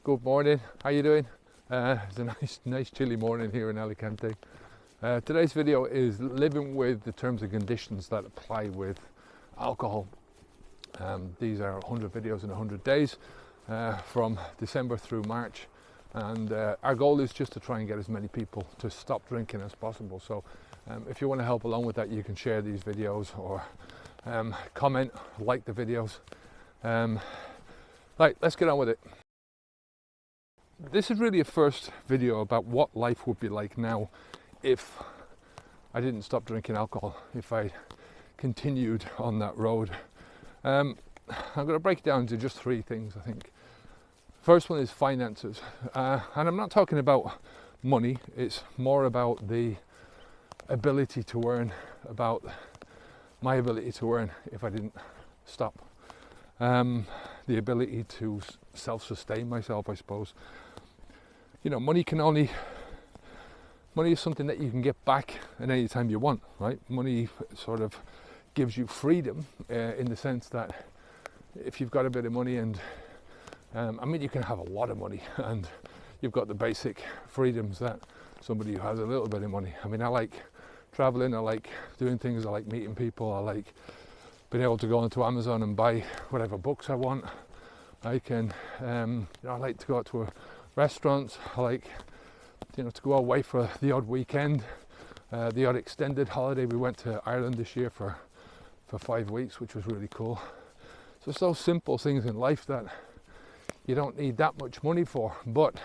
Good morning. How you doing? It's a nice chilly morning here in Alicante. Today's video is living with the terms and conditions that apply with alcohol. These are 100 videos in 100 days from December through March, and our goal is just to try and get as many people to stop drinking as possible. So if you want to help along with that, you can share these videos or comment, like the videos. Right, let's get on with it. This is really a first video about what life would be like now if I didn't stop drinking alcohol, if I continued on that road. I'm going to break it down into just three things, I think. First one is finances, and I'm not talking about money, it's more about the ability to earn, about my ability to earn if I didn't stop. The ability to self-sustain myself, I suppose. You know, money is something that you can get back at any time you want, right? Money sort of gives you freedom in the sense that if you've got a bit of money and, you can have a lot of money and you've got the basic freedoms that somebody who has a little bit of money. I mean, I like traveling, I like doing things, I like meeting people, I like being able to go onto Amazon and buy whatever books I want. I can, I like to go out to a restaurants, I like, to go away for the odd weekend, the odd extended holiday. We went to Ireland this year for 5 weeks, which was really cool. So it's those simple things in life that you don't need that much money for, but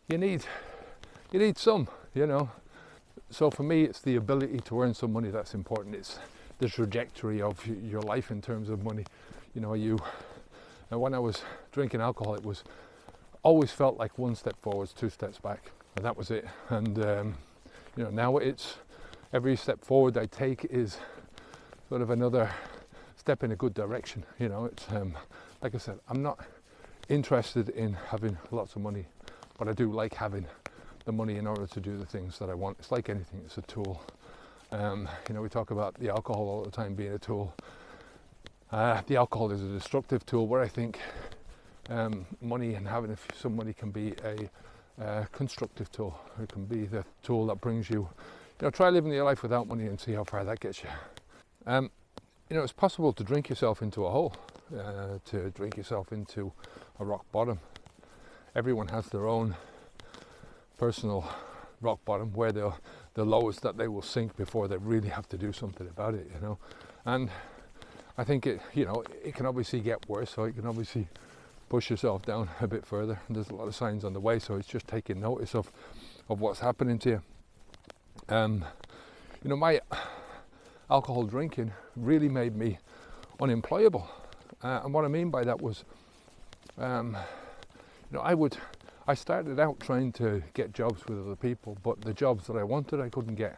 you need some, So for me, it's the ability to earn some money that's important. It's the trajectory of your life in terms of money. When I was drinking alcohol, it was always felt like one step forwards, 2 steps back, and that was it. And now it's every step forward I take is sort of another step in a good direction. It's like I said, I'm not interested in having lots of money, but I do like having the money in order to do the things that I want. It's like anything, it's a tool. We talk about the alcohol all the time being a tool. The alcohol is a destructive tool, where I think money and having some money can be a constructive tool. It can be the tool that brings you, try living your life without money and see how far that gets you. It's possible to drink yourself into a hole, to drink yourself into a rock bottom. Everyone has their own personal rock bottom, where the lowest that they will sink before they really have to do something about it, And I think it can obviously get worse, so it can obviously push yourself down a bit further. And there's a lot of signs on the way, so it's just taking notice of what's happening to you. My alcohol drinking really made me unemployable, and what I mean by that was, I started out trying to get jobs with other people, but the jobs that I wanted I couldn't get,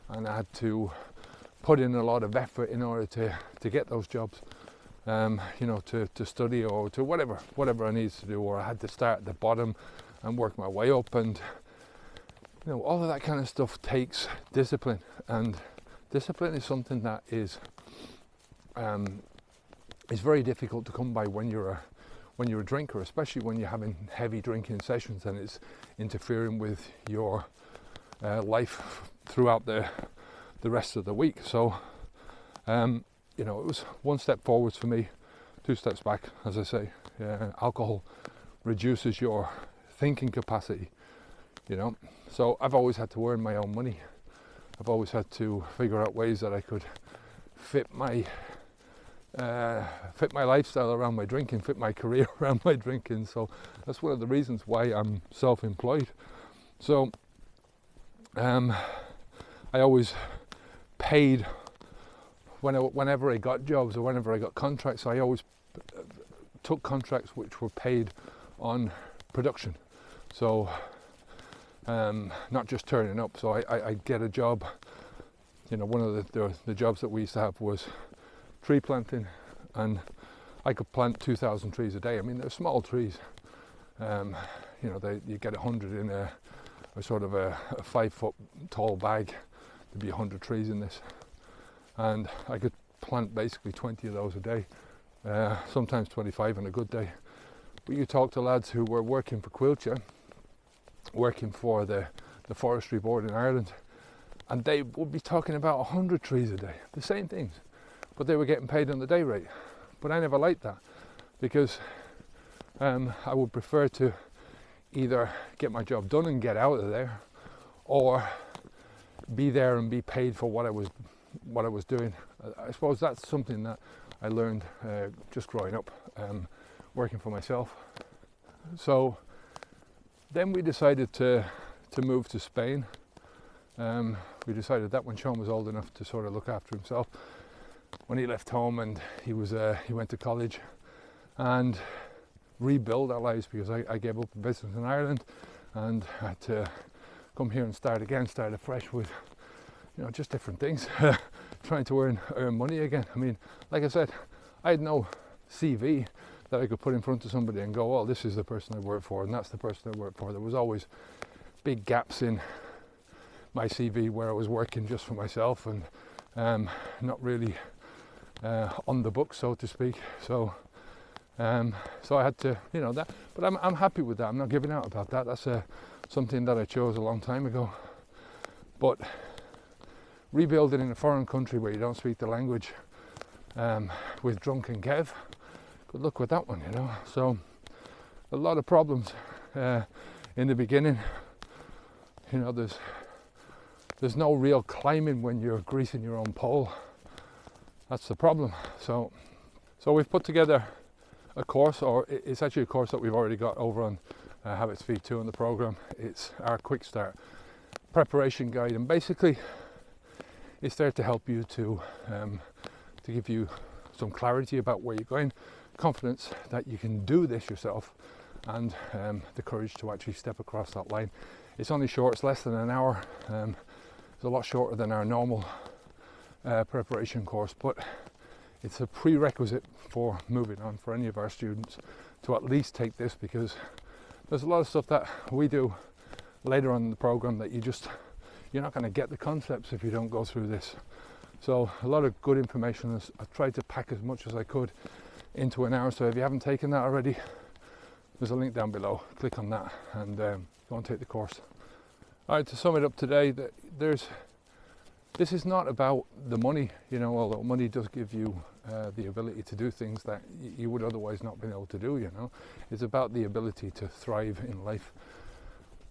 and I had to put in a lot of effort in order to get those jobs, to study or to whatever I needed to do, or I had to start at the bottom and work my way up, and all of that kind of stuff takes discipline, and discipline is something that is very difficult to come by when you're a drinker, especially when you're having heavy drinking sessions and it's interfering with your life throughout the rest of the week. So it was 1 step forwards for me, 2 steps back, as I say. Alcohol reduces your thinking capacity, so I've always had to earn my own money. I've always had to figure out ways that I could fit my lifestyle around my drinking, fit my career around my drinking. So that's one of the reasons why I'm self-employed. So I always paid whenever I got jobs or whenever I got contracts. I always took contracts which were paid on production, so not just turning up. So I'd get a job. One of the jobs that we used to have was tree planting, and I could plant 2,000 trees a day. I mean, they're small trees. You get 100 in a sort of a 5 foot tall bag. There'd be 100 trees in this, and I could plant basically 20 of those a day, sometimes 25 on a good day. But you talk to lads who were working for Quilcha, working for the Forestry Board in Ireland, and they would be talking about 100 trees a day, the same things, but they were getting paid on the day rate. But I never liked that, because I would prefer to either get my job done and get out of there, or be there and be paid for what I was doing. I suppose that's something that I learned just growing up, working for myself. So then we decided to move to Spain. We decided that when Sean was old enough to sort of look after himself, when he left home and he went to college, and rebuild our lives, because I gave up a business in Ireland and had to come here and start afresh with, just different things, trying to earn money again. I mean, like I said, I had no CV that I could put in front of somebody and go, oh, this is the person I work for and that's the person I work for. There was always big gaps in my CV where I was working just for myself and not really on the book, so to speak. So I had to, that. But I'm happy with that. I'm not giving out about that. That's something that I chose a long time ago. But rebuilding in a foreign country where you don't speak the language, with drunken Kev, good luck with that one, So a lot of problems in the beginning. There's no real climbing when you're greasing your own pole. That's the problem. So we've put together a course, or it's actually a course that we've already got over on Habits V2 in the program. It's our quick start preparation guide, and basically it's there to help you to give you some clarity about where you're going, confidence that you can do this yourself, and the courage to actually step across that line. It's only short, it's less than an hour. It's a lot shorter than our normal preparation course, but it's a prerequisite for moving on for any of our students to at least take this, because there's a lot of stuff that we do later on in the program that you're not going to get the concepts if you don't go through this. So a lot of good information. I've tried to pack as much as I could into an hour, so if you haven't taken that already, there's a link down below. Click on that and go and take the course. Alright, to sum it up today, this is not about the money, although money does give you the ability to do things that you would otherwise not been able to do, It's about the ability to thrive in life,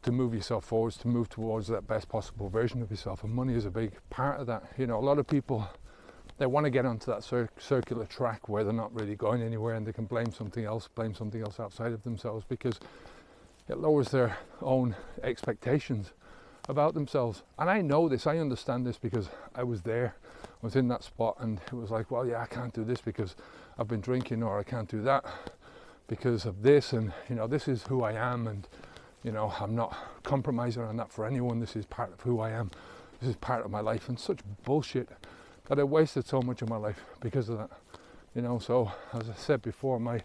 to move yourself forwards, to move towards that best possible version of yourself, and money is a big part of that. A lot of people, they want to get onto that circular track where they're not really going anywhere, and they can blame something else outside of themselves, because it lowers their own expectations about themselves. And I know this, I understand this, because I was there, I was in that spot, and it was like, well, yeah, I can't do this because I've been drinking, or I can't do that because of this, and this is who I am, and I'm not compromising on that for anyone. This is part of who I am, this is part of my life, and such bullshit that I wasted so much of my life because of that. So as I said before, my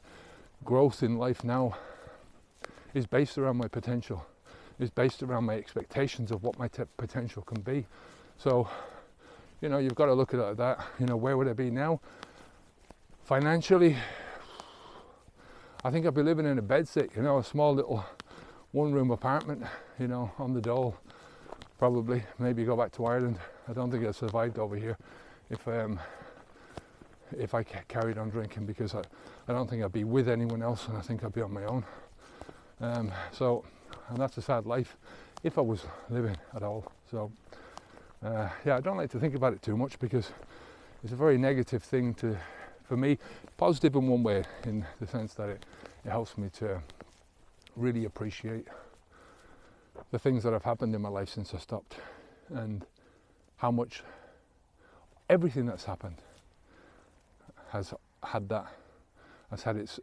growth in life now is based around my potential, is based around my expectations of what my potential can be. So, you've got to look at it like that. Where would I be now? Financially, I think I'd be living in a bedsit, a small little one-room apartment, on the dole. Probably, maybe go back to Ireland. I don't think I survived over here if I carried on drinking, because I don't think I'd be with anyone else, and I think I'd be on my own. And that's a sad life if I was living at all. So I don't like to think about it too much, because it's a very negative thing for me. Positive in one way, in the sense that it helps me to really appreciate the things that have happened in my life since I stopped, and how much everything that's happened has had its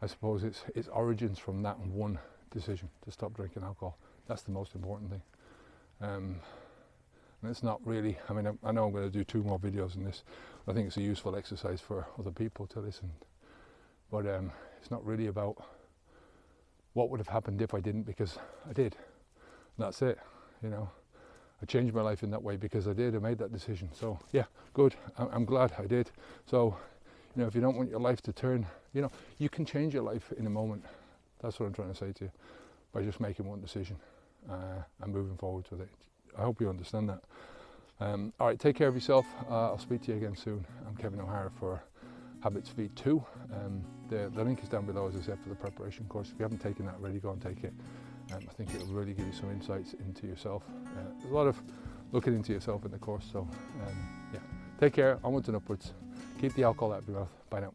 I suppose its origins from that one decision to stop drinking alcohol. That's the most important thing. And it's not really, I know I'm going to do 2 more videos on this. I think it's a useful exercise for other people to listen. But it's not really about what would have happened if I didn't, because I did. And that's it, I changed my life in that way because I did. I made that decision. So yeah, good. I'm glad I did. So You know, if you don't want your life to turn, you know, you can change your life in a moment. That's what I'm trying to say to you, by just making one decision and moving forward with it. I hope you understand that. All right, take care of yourself. I'll speak to you again soon. I'm Kevin O'Hara for Habits V2. The link is down below, as I said, for the preparation course. If you haven't taken that already, go and take it. I think it'll really give you some insights into yourself. There's a lot of looking into yourself in the course, so yeah. Take care, onwards and upwards. Keep the alcohol out of your mouth. Bye now.